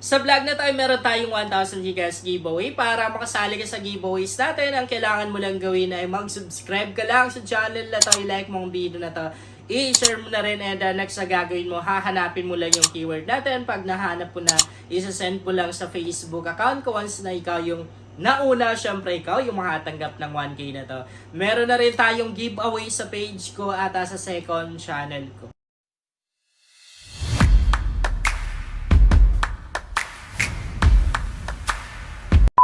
Sa vlog na tayo, meron tayong 1,000 gigas giveaway. Para makasali ka sa giveaways natin, ang kailangan mo lang gawin ay mag-subscribe ka lang sa channel na to, i-like mo ang video na to, i-share mo na rin, and next na gagawin mo, hahanapin mo lang yung keyword natin. Pag nahanap mo na, isa-send mo lang sa Facebook account ko once na ikaw yung nauna. Syempre ikaw yung makatanggap ng 1K na to. Meron na rin tayong giveaway sa page ko at sa second channel ko.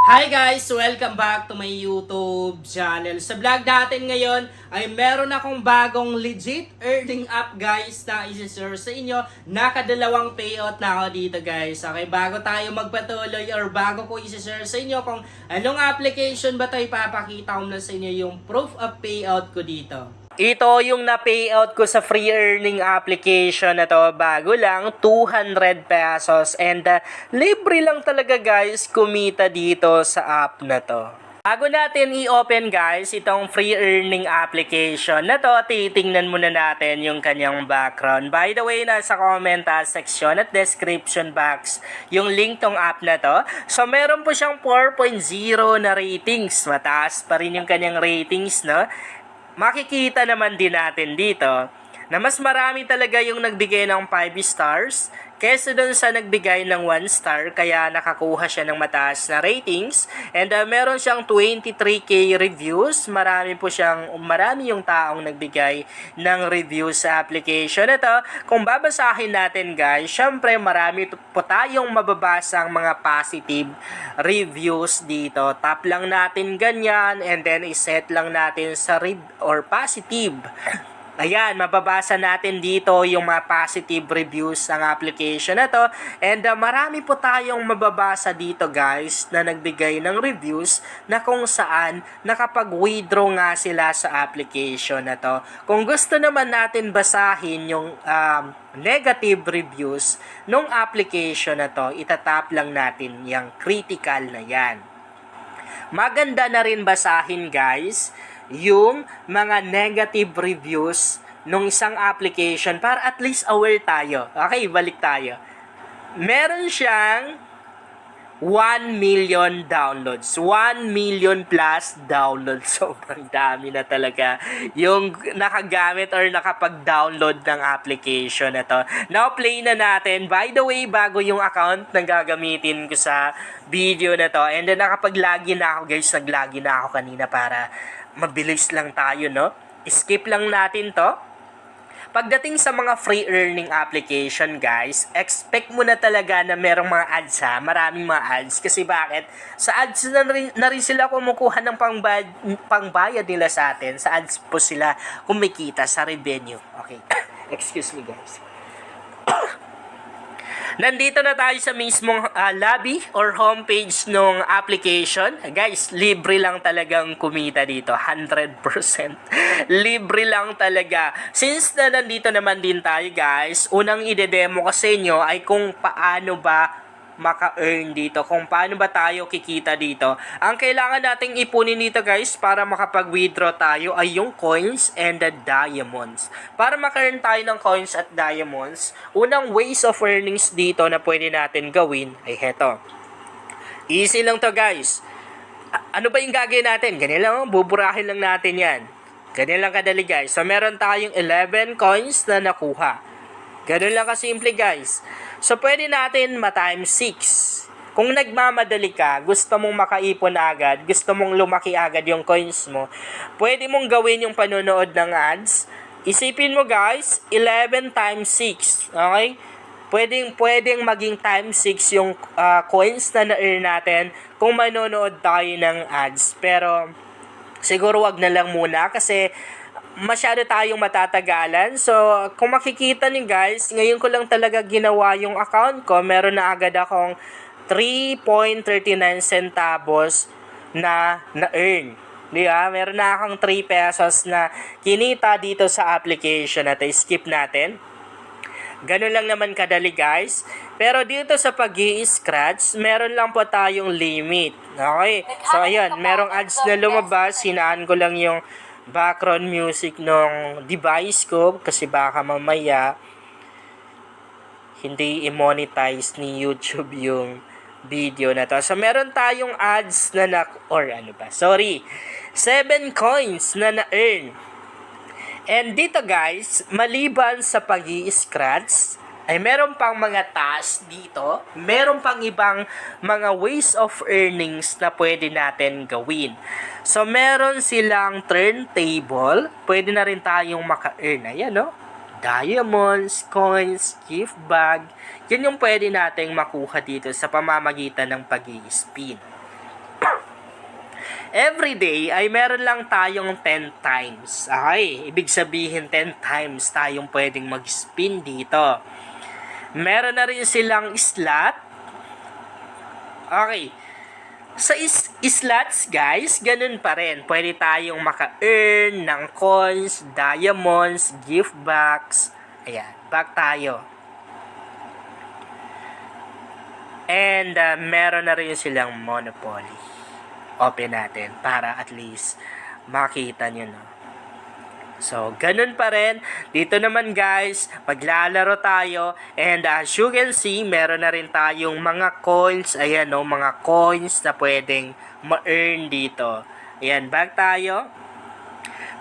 Hi guys! Welcome back to my YouTube channel. Sa vlog natin ngayon ay meron akong bagong legit earning app guys na isi-share sa inyo. Nakadalawang payout na ako dito guys. Okay, bago tayo magpatuloy or bago ko isi-share sa inyo kung anong application ba ito, ipapakita ko na sa inyo yung proof of payout ko dito. Ito yung na-payout ko sa free earning application na to. Bago lang, 200 pesos. And libre lang talaga guys kumita dito sa app na to. Bago natin i-open guys itong free earning application na to, titingnan muna natin yung kanyang background. By the way, nasa comment section at description box yung link tong app na to. So meron po siyang 4.0 na ratings. Mataas pa rin yung kanyang ratings, no? Makikita naman din natin dito na mas marami talaga yung nagbigay ng 5 stars kaysa doon sa nagbigay ng 1 star, kaya nakakuha siya ng mataas na ratings. And meron siyang 23k reviews. Marami yung taong nagbigay ng review sa application na to. Kung babasahin natin guys, syempre marami po tayong mababasang mga positive reviews dito. Tap lang natin ganyan and then iset lang natin sa positive. Ayan, mababasa natin dito yung mga positive reviews ng application na to. And marami po tayong mababasa dito guys na nagbigay ng reviews na kung saan nakapag-withdraw nga sila sa application na to. Kung gusto naman natin basahin yung negative reviews ng application na to, itatap lang natin yung critical na yan. Maganda na rin basahin guys yung mga negative reviews nung isang application para at least aware tayo. Okay, balik tayo. Meron siyang 1 million downloads. 1 million plus downloads. Sobrang dami na talaga yung nakagamit or nakapag-download ng application na to. Now, play na natin. By the way, bago yung account na gagamitin ko sa video na to. And then, nakapag-login na ako guys. Nag-login na ako kanina para mabilis lang tayo, no? Skip lang natin to. Pagdating sa mga free earning application guys, expect mo na talaga na merong mga ads ha. Maraming mga ads. Kasi bakit? Sa ads na rin sila kumukuha ng pangbayad nila sa atin. Sa ads po sila kumikita sa revenue. Okay. Excuse me guys. Nandito na tayo sa mismong lobby or homepage ng application. Guys, libre lang talagang kumita dito. 100%. Libre lang talaga. Since na nandito naman din tayo guys, unang ide-demo ko sa inyo ay kung paano ba maka-earn dito, kung paano ba tayo kikita dito. Ang kailangan nating ipunin dito guys para makapag-withdraw tayo ay yung coins and the diamonds. Para maka-earn tayo ng coins at diamonds, unang ways of earnings dito na pwede natin gawin ay heto. Easy lang to guys. Ano ba yung gagawin natin? Ganyan lang, buburahin lang natin yan. Ganyan lang kadali guys. So meron tayong 11 coins na nakuha. Ganun lang kasimple guys. So pwede natin ma-times 6. Kung nagmamadali ka, gusto mong makaipon agad, gusto mong lumaki agad yung coins mo, pwede mong gawin yung panonood ng ads. Isipin mo guys, 11 times 6. Okay? Pwedeng maging times 6 yung coins na na-earn natin kung manonood tayo ng ads. Pero siguro wag na lang muna kasi masyado tayong matatagalan. So, kung makikita niyo guys, ngayon ko lang talaga ginawa yung account ko. Meron na agad akong 3.39 centavos na na-earn. Diba? Meron na akong 3 pesos na kinita dito sa application na to. Skip natin. Ganun lang naman kadali guys. Pero dito sa pag-i-scratch, meron lang po tayong limit. Okay? So, ayan. Merong ads na lumabas. Hinaan ko lang yung background music ng device ko kasi baka mamaya hindi i-monetize ni YouTube yung video na to. So, meron tayong ads na or ano ba? Sorry. 7 coins na na-earn. And dito guys, maliban sa pag-i-scratch, ay meron pang mga tasks dito. Meron pang ibang mga ways of earnings na pwede natin gawin. So, meron silang turntable. Pwede na rin tayong maka-earn. Ayan, no? Diamonds, coins, gift bag. Yan yung pwede nating makuha dito sa pamamagitan ng pag-i-spin. Every day ay meron lang tayong 10 times. Okay, ibig sabihin 10 times tayong pwedeng mag-spin dito. Meron na rin silang slot. Okay. Sa slots guys, ganun pa rin. Pwede tayong maka-earn ng coins, diamonds, gift box. Ayan, back tayo. And meron na rin silang Monopoly. Open natin para at least makita nyo, no? So, ganun pa rin. Dito naman guys, maglalaro tayo. And as you can see, meron na rin tayong mga coins. Ayan, no, mga coins na pwedeng ma-earn dito. Ayan, back tayo.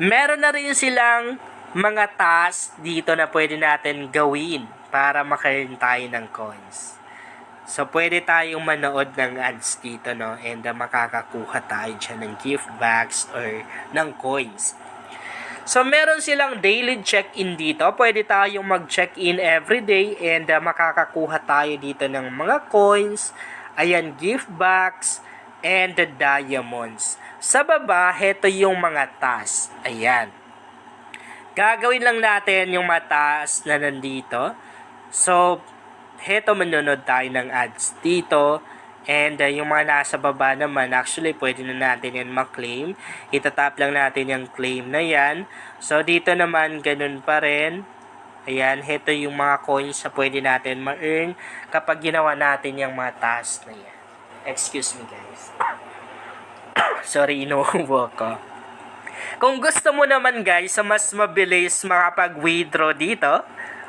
Meron na rin silang mga tasks dito na pwede natin gawin para maka-earn tayo ng coins. So, pwede tayong manood ng ads dito, no? And makakakuha tayo dyan ng gift bags or ng coins. So, meron silang daily check-in dito. Pwede tayong mag-check-in every day and makakakuha tayo dito ng mga coins, ayan, gift bags, and the diamonds. Sa baba, heto yung mga tasks. Ayan. Gagawin lang natin yung mga tasks na nandito. So, heto, manonood tayo ng ads dito. And yung mga nasa baba naman, actually pwede na natin yan ma-claim. Itatap lang natin yung claim na yan. So dito naman ganun pa rin. Ayan, heto yung mga coins na pwede natin ma-earn kapag ginawa natin yung mga tasks na yan. Excuse me guys. Sorry, inuubo ko. Kung gusto mo naman guys sa mas mabilis makapag-withdraw dito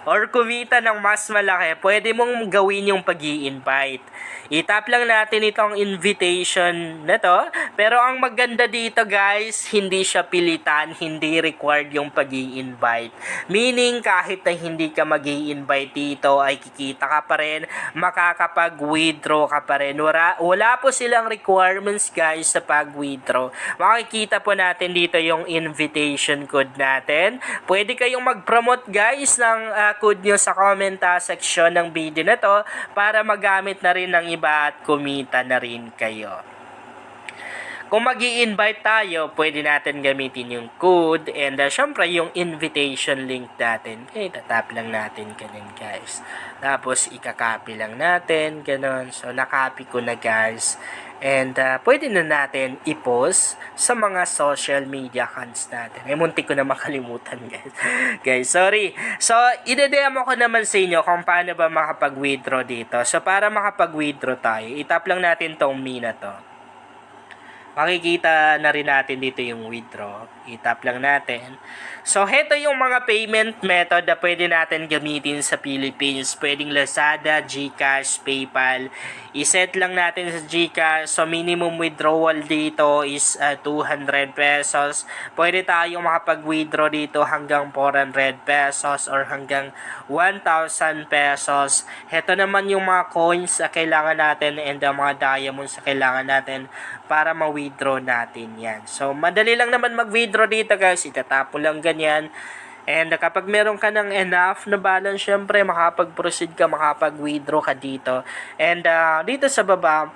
or kumita ng mas malaki, pwede mong gawin yung pag-i-invite. Itap lang natin itong invitation na to. Pero ang maganda dito guys, hindi siya pilitan, hindi required yung pag-i-invite. Meaning kahit na hindi ka mag-i-invite dito ay kikita ka pa rin, makakapag-withdraw ka pa rin. Wala po silang requirements guys sa pag-withdraw. Makikita po natin dito yung invitation code natin. Pwede kayong mag-promote guys ng code nyo sa comment section ng video na to para magamit na rin ng iba at kumita na rin kayo. Kung mag-i-invite tayo, pwede natin gamitin yung code and syempre yung invitation link natin. Okay, tatap lang natin ganun guys. Tapos ikakopy lang natin, ganun. So nakopy ko na guys. And pwede na natin i-post sa mga social media accounts natin. Muntik ko na makalimutan guys. Guys, sorry. So, ide-demo ko naman sa inyo kung paano ba makapag-withdraw dito. So, para makapag-withdraw tayo, itap lang natin tong me na to. Makikita na rin natin dito yung withdraw. Itap lang natin. So, heto yung mga payment method na pwede natin gamitin sa Philippines. Pwedeng Lazada, GCash, PayPal. I-set lang natin sa GCash. So, minimum withdrawal dito is 200 pesos. Pwede tayong makapag-withdraw dito hanggang 400 pesos or hanggang 1,000 pesos. Heto naman yung mga coins na kailangan natin and mga diamonds na kailangan natin para ma-withdraw natin yan. So, madali lang naman mag-withdraw dito guys. Itatapo lang ganyan. And kapag meron ka ng enough na balance, syempre makapag-proceed ka, makapag-withdraw ka dito. And dito sa baba,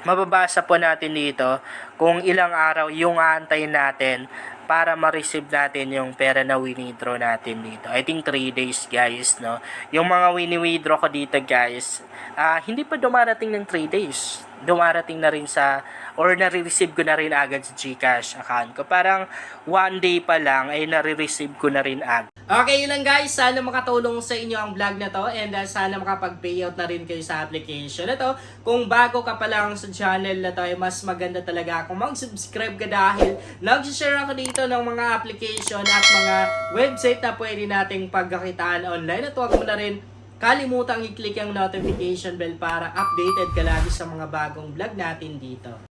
mababasa po natin dito kung ilang araw yung aantayin natin para ma-receive natin yung pera na wini-withdraw natin dito. I think 3 days guys, no? Yung mga wini-withdraw ko dito guys, hindi pa dumarating ng 3 days. Dumarating na rin sa, or nare-receive ko na rin agad sa GCash account ko. Parang 1 day pa lang ay nare-receive ko na rin agad. Okay, yun lang guys. Sana makatulong sa inyo ang vlog na to and sana makapag-payout na rin kayo sa application na to. Kung bago ka pa lang sa channel na to, ay mas maganda talaga kung mag-subscribe ka dahil nag-share ako dito ng mga application at mga website na pwede nating pagkakitaan online. At huwag mo na rin kalimutang i-click ang notification bell para updated ka lagi sa mga bagong vlog natin dito.